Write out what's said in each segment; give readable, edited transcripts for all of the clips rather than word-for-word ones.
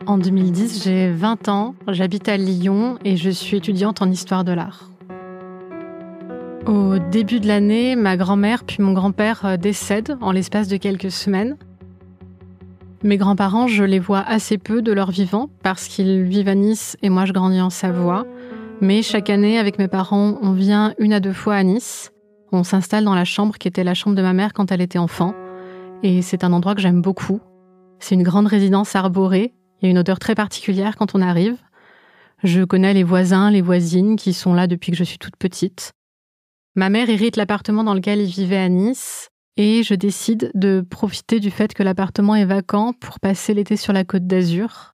En 2010, j'ai 20 ans, j'habite à Lyon et je suis étudiante en histoire de l'art. Au début de l'année, ma grand-mère puis mon grand-père décèdent en l'espace de quelques semaines. Mes grands-parents, je les vois assez peu de leur vivant parce qu'ils vivent à Nice et moi je grandis en Savoie. Mais chaque année, avec mes parents, on vient 1 à 2 fois à Nice. On s'installe dans la chambre qui était la chambre de ma mère quand elle était enfant. Et c'est un endroit que j'aime beaucoup. C'est une grande résidence arborée. Il y a une odeur très particulière quand on arrive. Je connais les voisins, les voisines qui sont là depuis que je suis toute petite. Ma mère hérite l'appartement dans lequel il vivait à Nice et je décide de profiter du fait que l'appartement est vacant pour passer l'été sur la Côte d'Azur.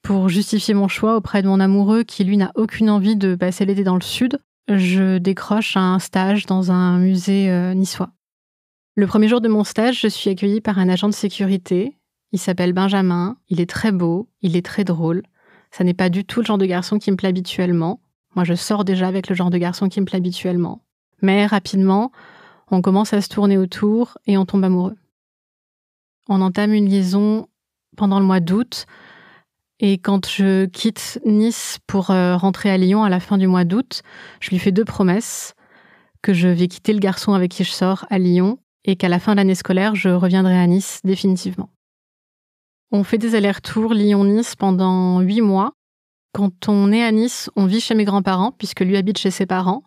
Pour justifier mon choix auprès de mon amoureux qui, lui, n'a aucune envie de passer l'été dans le sud, je décroche un stage dans un musée niçois. Le premier jour de mon stage, je suis accueillie par un agent de sécurité. Il s'appelle Benjamin, il est très beau, il est très drôle. Ça n'est pas du tout le genre de garçon qui me plaît habituellement. Moi, je sors déjà avec le genre de garçon qui me plaît habituellement. Mais rapidement, on commence à se tourner autour et on tombe amoureux. On entame une liaison pendant le mois d'août. Et quand je quitte Nice pour rentrer à Lyon à la fin du mois d'août, je lui fais 2 promesses. Que je vais quitter le garçon avec qui je sors à Lyon et qu'à la fin de l'année scolaire, je reviendrai à Nice définitivement. On fait des allers-retours Lyon-Nice pendant 8 mois. Quand on est à Nice, on vit chez mes grands-parents, puisque lui habite chez ses parents.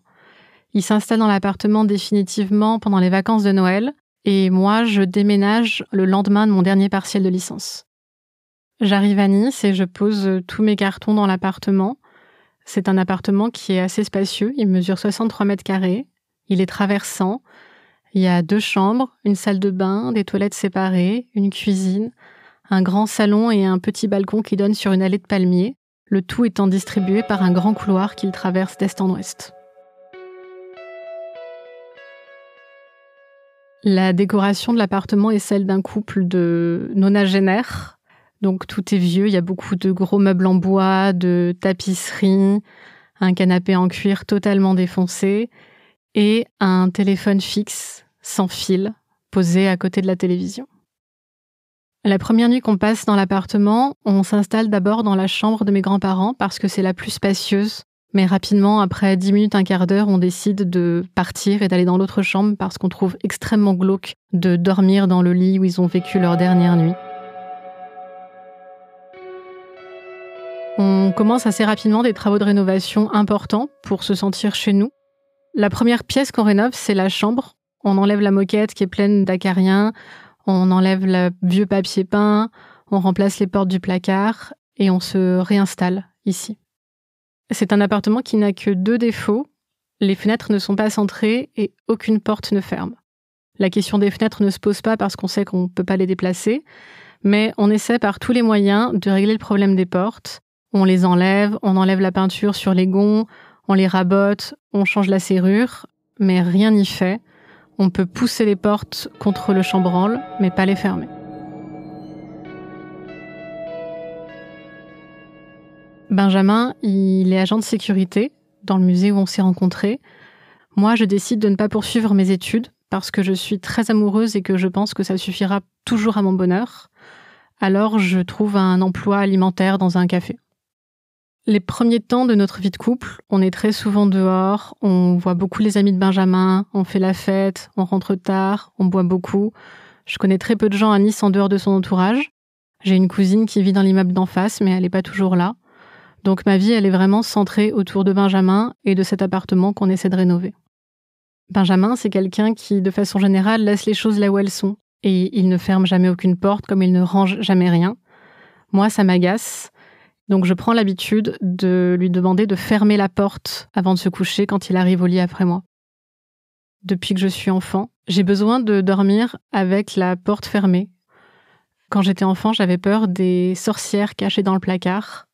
Il s'installe dans l'appartement définitivement pendant les vacances de Noël. Et moi, je déménage le lendemain de mon dernier partiel de licence. J'arrive à Nice et je pose tous mes cartons dans l'appartement. C'est un appartement qui est assez spacieux. Il mesure 63 mètres carrés. Il est traversant. Il y a 2 chambres, une salle de bain, des toilettes séparées, une cuisine, un grand salon et un petit balcon qui donne sur une allée de palmiers, le tout étant distribué par un grand couloir qu'il traverse d'est en ouest. La décoration de l'appartement est celle d'un couple de nonagénaires. Donc tout est vieux, il y a beaucoup de gros meubles en bois, de tapisseries, un canapé en cuir totalement défoncé et un téléphone fixe, sans fil, posé à côté de la télévision. La première nuit qu'on passe dans l'appartement, on s'installe d'abord dans la chambre de mes grands-parents parce que c'est la plus spacieuse. Mais rapidement, après 10 minutes, un quart d'heure, on décide de partir et d'aller dans l'autre chambre parce qu'on trouve extrêmement glauque de dormir dans le lit où ils ont vécu leur dernière nuit. On commence assez rapidement des travaux de rénovation importants pour se sentir chez nous. La première pièce qu'on rénove, c'est la chambre. On enlève la moquette qui est pleine d'acariens. On enlève le vieux papier peint, on remplace les portes du placard et on se réinstalle ici. C'est un appartement qui n'a que 2 défauts. Les fenêtres ne sont pas centrées et aucune porte ne ferme. La question des fenêtres ne se pose pas parce qu'on sait qu'on ne peut pas les déplacer, mais on essaie par tous les moyens de régler le problème des portes. On les enlève, on enlève la peinture sur les gonds, on les rabote, on change la serrure, mais rien n'y fait. On peut pousser les portes contre le chambranle, mais pas les fermer. Benjamin, il est agent de sécurité dans le musée où on s'est rencontrés. Moi, je décide de ne pas poursuivre mes études parce que je suis très amoureuse et que je pense que ça suffira toujours à mon bonheur. Alors, je trouve un emploi alimentaire dans un café. Les premiers temps de notre vie de couple, on est très souvent dehors, on voit beaucoup les amis de Benjamin, on fait la fête, on rentre tard, on boit beaucoup. Je connais très peu de gens à Nice en dehors de son entourage. J'ai une cousine qui vit dans l'immeuble d'en face, mais elle n'est pas toujours là. Donc ma vie, elle est vraiment centrée autour de Benjamin et de cet appartement qu'on essaie de rénover. Benjamin, c'est quelqu'un qui, de façon générale, laisse les choses là où elles sont. Et il ne ferme jamais aucune porte, comme il ne range jamais rien. Moi, ça m'agace. Donc je prends l'habitude de lui demander de fermer la porte avant de se coucher quand il arrive au lit après moi. Depuis que je suis enfant, j'ai besoin de dormir avec la porte fermée. Quand j'étais enfant, j'avais peur des sorcières cachées dans le placard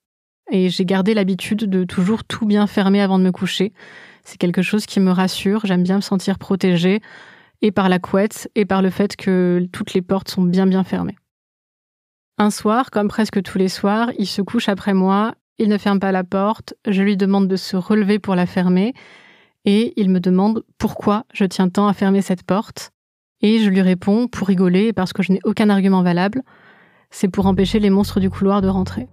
et j'ai gardé l'habitude de toujours tout bien fermer avant de me coucher. C'est quelque chose qui me rassure, j'aime bien me sentir protégée et par la couette et par le fait que toutes les portes sont bien fermées. Un soir, comme presque tous les soirs, il se couche après moi, il ne ferme pas la porte, je lui demande de se relever pour la fermer et il me demande pourquoi je tiens tant à fermer cette porte. Et je lui réponds pour rigoler parce que je n'ai aucun argument valable, c'est pour empêcher les monstres du couloir de rentrer.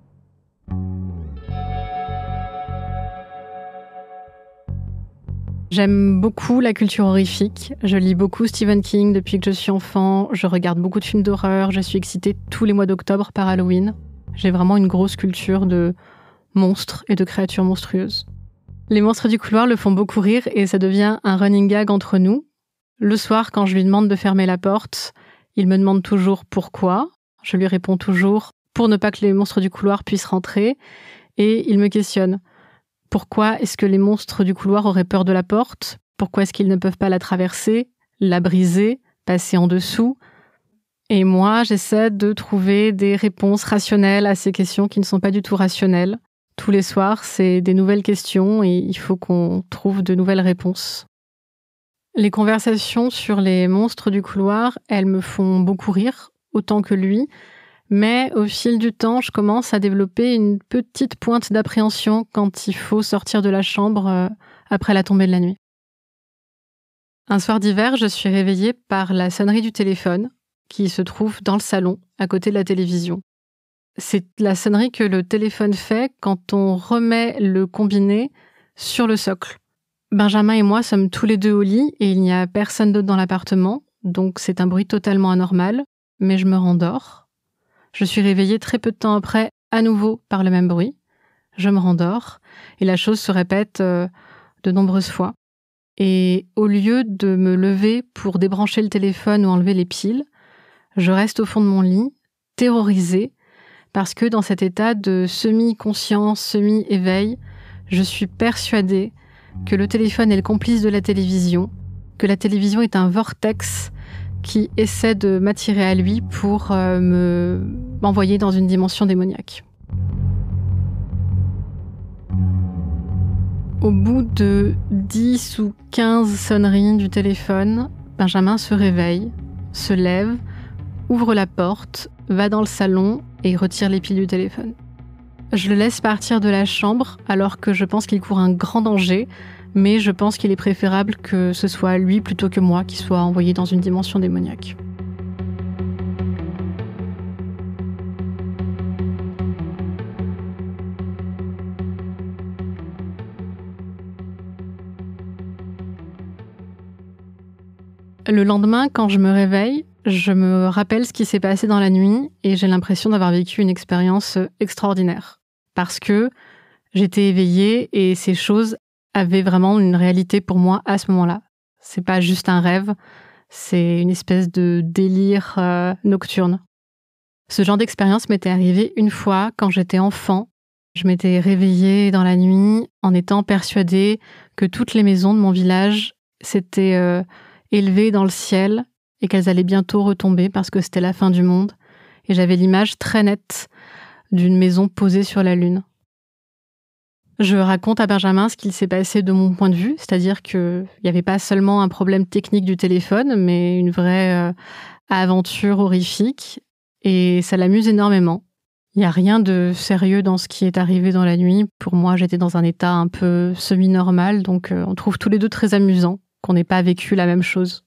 J'aime beaucoup la culture horrifique. Je lis beaucoup Stephen King depuis que je suis enfant. Je regarde beaucoup de films d'horreur. Je suis excitée tous les mois d'octobre par Halloween. J'ai vraiment une grosse culture de monstres et de créatures monstrueuses. Les monstres du couloir le font beaucoup rire et ça devient un running gag entre nous. Le soir, quand je lui demande de fermer la porte, il me demande toujours pourquoi. Je lui réponds toujours pour ne pas que les monstres du couloir puissent rentrer. Et il me questionne. Pourquoi est-ce que les monstres du couloir auraient peur de la porte ? Pourquoi est-ce qu'ils ne peuvent pas la traverser, la briser, passer en dessous ? Et moi, j'essaie de trouver des réponses rationnelles à ces questions qui ne sont pas du tout rationnelles. Tous les soirs, c'est des nouvelles questions et il faut qu'on trouve de nouvelles réponses. Les conversations sur les monstres du couloir, elles me font beaucoup rire, autant que lui. Mais au fil du temps, je commence à développer une petite pointe d'appréhension quand il faut sortir de la chambre après la tombée de la nuit. Un soir d'hiver, je suis réveillée par la sonnerie du téléphone qui se trouve dans le salon, à côté de la télévision. C'est la sonnerie que le téléphone fait quand on remet le combiné sur le socle. Benjamin et moi sommes tous les deux au lit et il n'y a personne d'autre dans l'appartement, donc c'est un bruit totalement anormal, mais je me rendors. Je suis réveillée très peu de temps après, à nouveau par le même bruit. Je me rendors et la chose se répète de nombreuses fois. Et au lieu de me lever pour débrancher le téléphone ou enlever les piles, je reste au fond de mon lit, terrorisée, parce que dans cet état de semi-conscience, semi-éveil, je suis persuadée que le téléphone est le complice de la télévision, que la télévision est un vortex qui essaie de m'attirer à lui pour m'envoyer dans une dimension démoniaque. Au bout de 10 ou 15 sonneries du téléphone, Benjamin se réveille, se lève, ouvre la porte, va dans le salon et retire les piles du téléphone. Je le laisse partir de la chambre alors que je pense qu'il court un grand danger, mais je pense qu'il est préférable que ce soit lui plutôt que moi qui soit envoyé dans une dimension démoniaque. Le lendemain, quand je me réveille, je me rappelle ce qui s'est passé dans la nuit et j'ai l'impression d'avoir vécu une expérience extraordinaire. Parce que j'étais éveillée et ces choses avaient vraiment une réalité pour moi à ce moment-là. C'est pas juste un rêve, c'est une espèce de délire nocturne. Ce genre d'expérience m'était arrivée une fois quand j'étais enfant. Je m'étais réveillée dans la nuit en étant persuadée que toutes les maisons de mon village s'étaient élevées dans le ciel et qu'elles allaient bientôt retomber parce que c'était la fin du monde. Et j'avais l'image très nette d'une maison posée sur la lune. Je raconte à Benjamin ce qu'il s'est passé de mon point de vue, c'est-à-dire qu'il n'y avait pas seulement un problème technique du téléphone, mais une vraie aventure horrifique. Et ça l'amuse énormément. Il n'y a rien de sérieux dans ce qui est arrivé dans la nuit. Pour moi, j'étais dans un état un peu semi-normal, donc on trouve tous les deux très amusant qu'on n'ait pas vécu la même chose.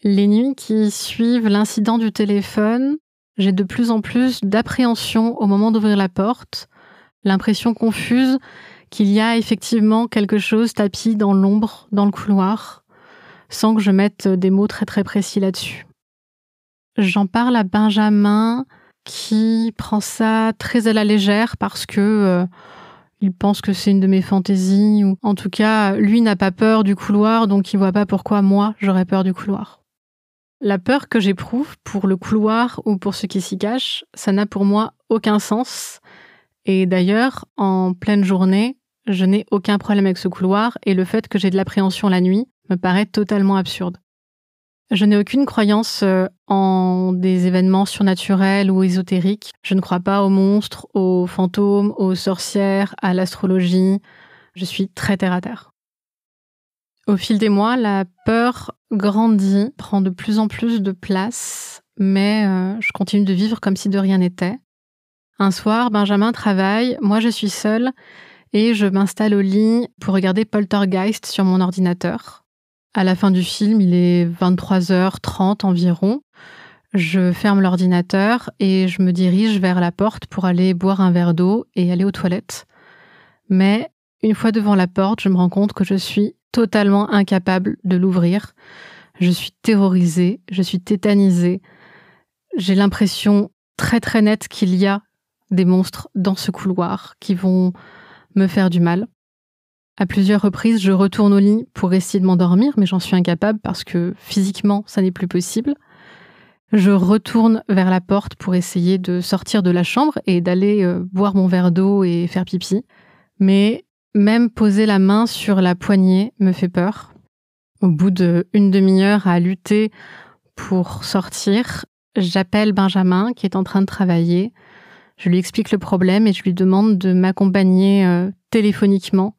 Les nuits qui suivent l'incident du téléphone, j'ai de plus en plus d'appréhension au moment d'ouvrir la porte, l'impression confuse qu'il y a effectivement quelque chose tapis dans l'ombre, dans le couloir, sans que je mette des mots très très précis là-dessus. J'en parle à Benjamin, qui prend ça très à la légère parce que il pense que c'est une de mes fantaisies, ou en tout cas, lui n'a pas peur du couloir, donc il voit pas pourquoi moi j'aurais peur du couloir. La peur que j'éprouve pour le couloir ou pour ce qui s'y cache, ça n'a pour moi aucun sens. Et d'ailleurs, en pleine journée, je n'ai aucun problème avec ce couloir et le fait que j'ai de l'appréhension la nuit me paraît totalement absurde. Je n'ai aucune croyance en des événements surnaturels ou ésotériques. Je ne crois pas aux monstres, aux fantômes, aux sorcières, à l'astrologie. Je suis très terre à terre. Au fil des mois, la peur grandit, prend de plus en plus de place, mais je continue de vivre comme si de rien n'était. Un soir, Benjamin travaille, moi je suis seule et je m'installe au lit pour regarder Poltergeist sur mon ordinateur. À la fin du film, il est 23h30 environ. Je ferme l'ordinateur et je me dirige vers la porte pour aller boire un verre d'eau et aller aux toilettes. Mais une fois devant la porte, je me rends compte que je suis totalement incapable de l'ouvrir. Je suis terrorisée, je suis tétanisée. J'ai l'impression très très nette qu'il y a des monstres dans ce couloir qui vont me faire du mal. À plusieurs reprises, je retourne au lit pour essayer de m'endormir, mais j'en suis incapable parce que physiquement, ça n'est plus possible. Je retourne vers la porte pour essayer de sortir de la chambre et d'aller boire mon verre d'eau et faire pipi. Mais même poser la main sur la poignée me fait peur. Au bout d'une demi-heure à lutter pour sortir, j'appelle Benjamin qui est en train de travailler. Je lui explique le problème et je lui demande de m'accompagner téléphoniquement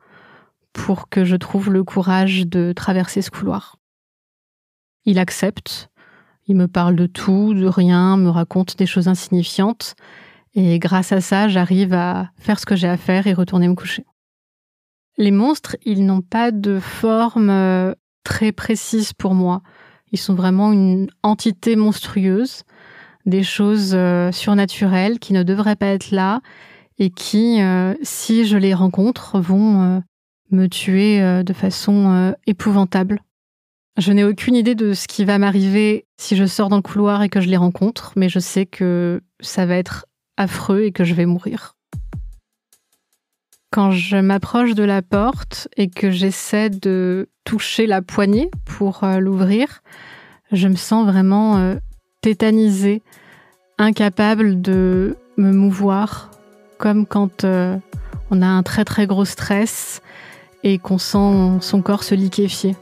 pour que je trouve le courage de traverser ce couloir. Il accepte, il me parle de tout, de rien, me raconte des choses insignifiantes et grâce à ça, j'arrive à faire ce que j'ai à faire et retourner me coucher. Les monstres, ils n'ont pas de forme très précise pour moi. Ils sont vraiment une entité monstrueuse, des choses surnaturelles qui ne devraient pas être là et qui, si je les rencontre, vont me tuer de façon épouvantable. Je n'ai aucune idée de ce qui va m'arriver si je sors dans le couloir et que je les rencontre, mais je sais que ça va être affreux et que je vais mourir. Quand je m'approche de la porte et que j'essaie de toucher la poignée pour l'ouvrir, je me sens vraiment tétanisée, incapable de me mouvoir, comme quand on a un très très gros stress et qu'on sent son corps se liquéfier.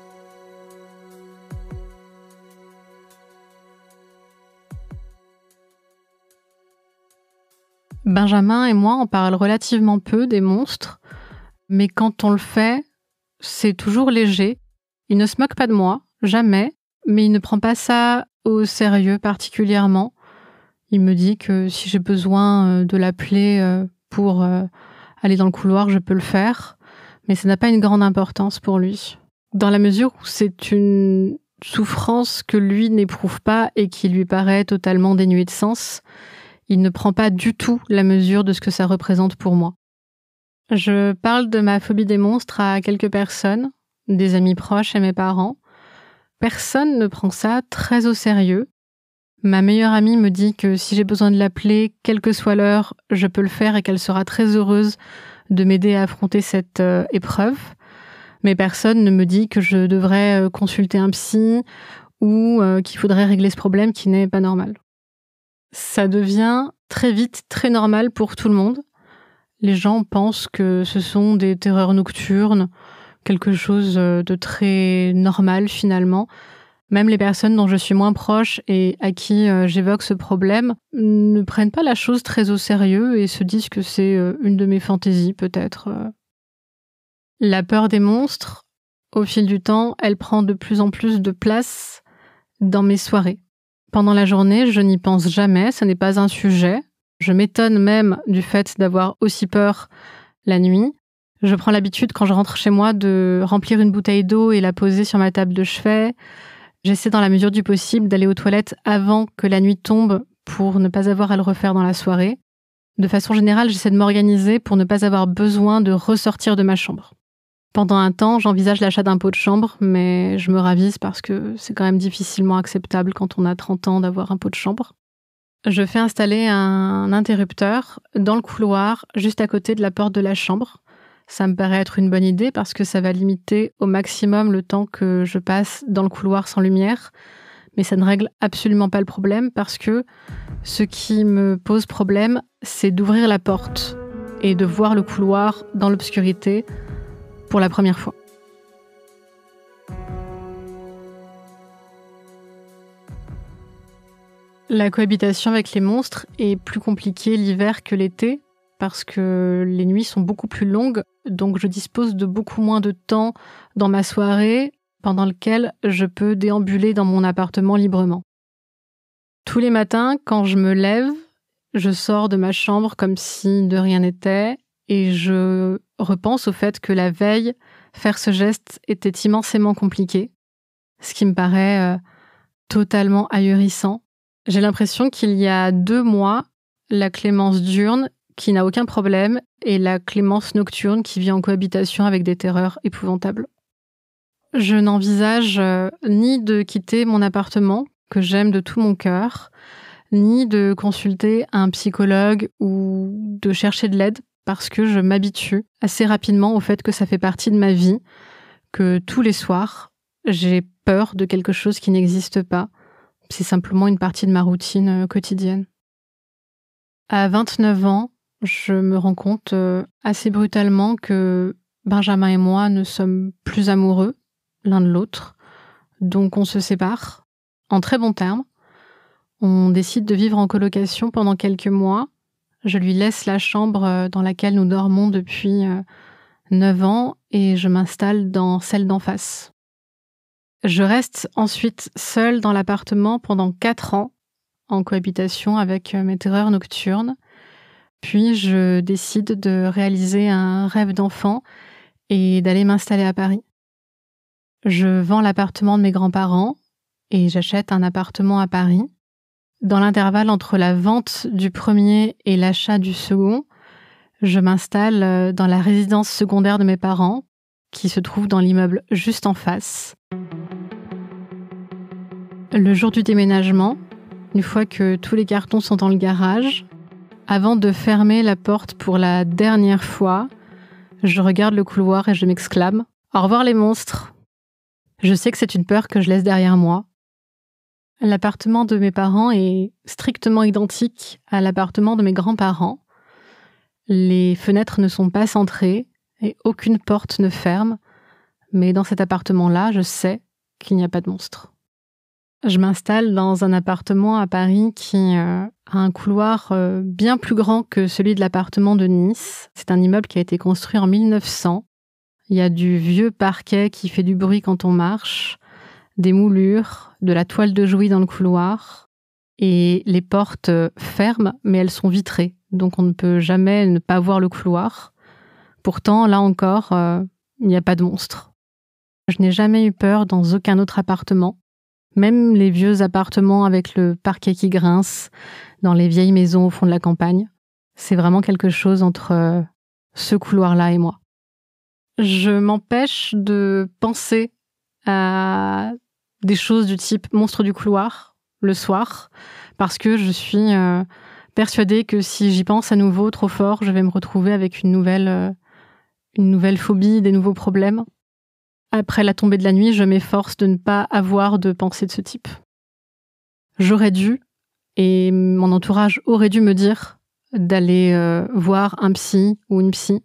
Benjamin et moi, on parle relativement peu des monstres, mais quand on le fait, c'est toujours léger. Il ne se moque pas de moi, jamais, mais il ne prend pas ça au sérieux particulièrement. Il me dit que si j'ai besoin de l'appeler pour aller dans le couloir, je peux le faire, mais ça n'a pas une grande importance pour lui. Dans la mesure où c'est une souffrance que lui n'éprouve pas et qui lui paraît totalement dénuée de sens, il ne prend pas du tout la mesure de ce que ça représente pour moi. Je parle de ma phobie des monstres à quelques personnes, des amis proches et mes parents. Personne ne prend ça très au sérieux. Ma meilleure amie me dit que si j'ai besoin de l'appeler, quelle que soit l'heure, je peux le faire et qu'elle sera très heureuse de m'aider à affronter cette épreuve. Mais personne ne me dit que je devrais consulter un psy ou qu'il faudrait régler ce problème qui n'est pas normal. Ça devient très vite très normal pour tout le monde. Les gens pensent que ce sont des terreurs nocturnes, quelque chose de très normal finalement. Même les personnes dont je suis moins proche et à qui j'évoque ce problème ne prennent pas la chose très au sérieux et se disent que c'est une de mes fantaisies peut-être. La peur des monstres, au fil du temps, elle prend de plus en plus de place dans mes soirées. Pendant la journée, je n'y pense jamais, ce n'est pas un sujet. Je m'étonne même du fait d'avoir aussi peur la nuit. Je prends l'habitude, quand je rentre chez moi, de remplir une bouteille d'eau et la poser sur ma table de chevet. J'essaie dans la mesure du possible d'aller aux toilettes avant que la nuit tombe pour ne pas avoir à le refaire dans la soirée. De façon générale, j'essaie de m'organiser pour ne pas avoir besoin de ressortir de ma chambre. Pendant un temps, j'envisage l'achat d'un pot de chambre, mais je me ravise parce que c'est quand même difficilement acceptable quand on a 30 ans d'avoir un pot de chambre. Je fais installer un interrupteur dans le couloir, juste à côté de la porte de la chambre. Ça me paraît être une bonne idée parce que ça va limiter au maximum le temps que je passe dans le couloir sans lumière. Mais ça ne règle absolument pas le problème parce que ce qui me pose problème, c'est d'ouvrir la porte et de voir le couloir dans l'obscurité pour la première fois. La cohabitation avec les monstres est plus compliquée l'hiver que l'été parce que les nuits sont beaucoup plus longues, donc je dispose de beaucoup moins de temps dans ma soirée pendant lequel je peux déambuler dans mon appartement librement. Tous les matins, quand je me lève, je sors de ma chambre comme si de rien n'était et je repense au fait que la veille, faire ce geste était immensément compliqué, ce qui me paraît totalement ahurissant. J'ai l'impression qu'il y a 2 mois, la Clémence diurne qui n'a aucun problème et la Clémence nocturne qui vit en cohabitation avec des terreurs épouvantables. Je n'envisage ni de quitter mon appartement, que j'aime de tout mon cœur, ni de consulter un psychologue ou de chercher de l'aide, parce que je m'habitue assez rapidement au fait que ça fait partie de ma vie, que tous les soirs, j'ai peur de quelque chose qui n'existe pas. C'est simplement une partie de ma routine quotidienne. À 29 ans, je me rends compte assez brutalement que Benjamin et moi ne sommes plus amoureux l'un de l'autre, donc on se sépare en très bons termes. On décide de vivre en colocation pendant quelques mois. Je lui laisse la chambre dans laquelle nous dormons depuis 9 ans et je m'installe dans celle d'en face. Je reste ensuite seule dans l'appartement pendant 4 ans, en cohabitation avec mes terreurs nocturnes. Puis je décide de réaliser un rêve d'enfant et d'aller m'installer à Paris. Je vends l'appartement de mes grands-parents et j'achète un appartement à Paris. Dans l'intervalle entre la vente du premier et l'achat du second, je m'installe dans la résidence secondaire de mes parents, qui se trouve dans l'immeuble juste en face. Le jour du déménagement, une fois que tous les cartons sont dans le garage, avant de fermer la porte pour la dernière fois, je regarde le couloir et je m'exclame « Au revoir les monstres !» Je sais que c'est une peur que je laisse derrière moi. L'appartement de mes parents est strictement identique à l'appartement de mes grands-parents. Les fenêtres ne sont pas cintrées et aucune porte ne ferme, mais dans cet appartement-là, je sais qu'il n'y a pas de monstre. Je m'installe dans un appartement à Paris qui a un couloir bien plus grand que celui de l'appartement de Nice. C'est un immeuble qui a été construit en 1900. Il y a du vieux parquet qui fait du bruit quand on marche, des moulures, de la toile de jouy dans le couloir. Et les portes ferment, mais elles sont vitrées. Donc on ne peut jamais ne pas voir le couloir. Pourtant, là encore, il n'y a pas de monstre. Je n'ai jamais eu peur dans aucun autre appartement. Même les vieux appartements avec le parquet qui grince, dans les vieilles maisons au fond de la campagne. C'est vraiment quelque chose entre ce couloir-là et moi. Je m'empêche de penser à des choses du type monstre du couloir le soir, parce que je suis persuadée que si j'y pense à nouveau trop fort, je vais me retrouver avec une nouvelle phobie, des nouveaux problèmes. Après la tombée de la nuit, je m'efforce de ne pas avoir de pensée de ce type. J'aurais dû, et mon entourage aurait dû me dire d'aller voir un psy ou une psy.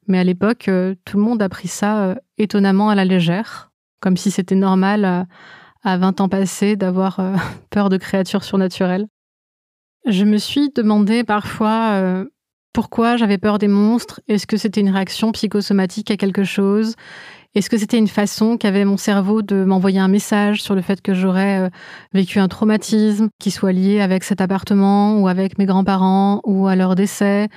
Mais à l'époque, tout le monde a pris ça étonnamment à la légère, comme si c'était normal à 20 ans passés d'avoir peur de créatures surnaturelles. Je me suis demandé parfois pourquoi j'avais peur des monstres. Est-ce que c'était une réaction psychosomatique à quelque chose ? Est-ce que c'était une façon qu'avait mon cerveau de m'envoyer un message sur le fait que j'aurais vécu un traumatisme qui soit lié avec cet appartement ou avec mes grands-parents ou à leur décès ?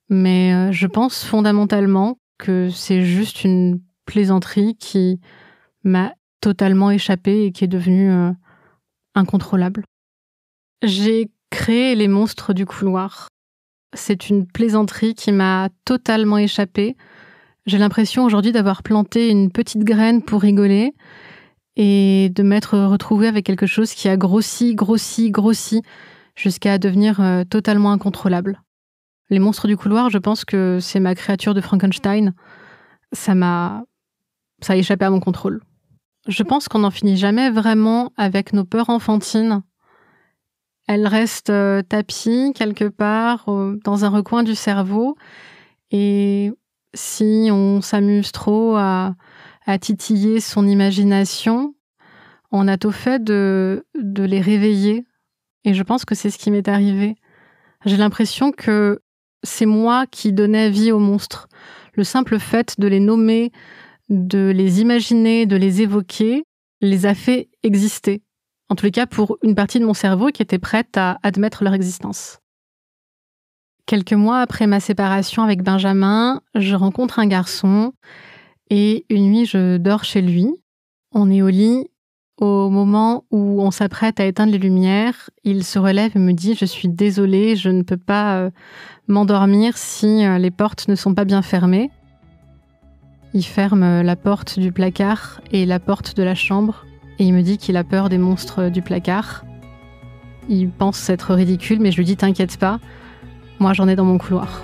Mais je pense fondamentalement que c'est juste une plaisanterie qui m'a totalement échappé et qui est devenue incontrôlable. J'ai créé les monstres du couloir. C'est une plaisanterie qui m'a totalement échappé. J'ai l'impression aujourd'hui d'avoir planté une petite graine pour rigoler et de m'être retrouvée avec quelque chose qui a grossi jusqu'à devenir totalement incontrôlable. Les monstres du couloir, je pense que c'est ma créature de Frankenstein. Ça a échappé à mon contrôle. Je pense qu'on n'en finit jamais vraiment avec nos peurs enfantines. Elles restent tapies quelque part dans un recoin du cerveau. Et si on s'amuse trop à titiller son imagination, on a tôt fait de les réveiller. Et je pense que c'est ce qui m'est arrivé. J'ai l'impression que c'est moi qui donnais vie aux monstres. Le simple fait de les nommer, de les imaginer, de les évoquer, les a fait exister. En tous les cas, pour une partie de mon cerveau qui était prête à admettre leur existence. Quelques mois après ma séparation avec Benjamin, je rencontre un garçon et une nuit, je dors chez lui. On est au lit, Au moment où on s'apprête à éteindre les lumières, il se relève et me dit « Je suis désolée, je ne peux pas m'endormir si les portes ne sont pas bien fermées. » Il ferme la porte du placard et la porte de la chambre et il me dit qu'il a peur des monstres du placard. Il pense être ridicule, mais je lui dis « T'inquiète pas, moi j'en ai dans mon couloir. »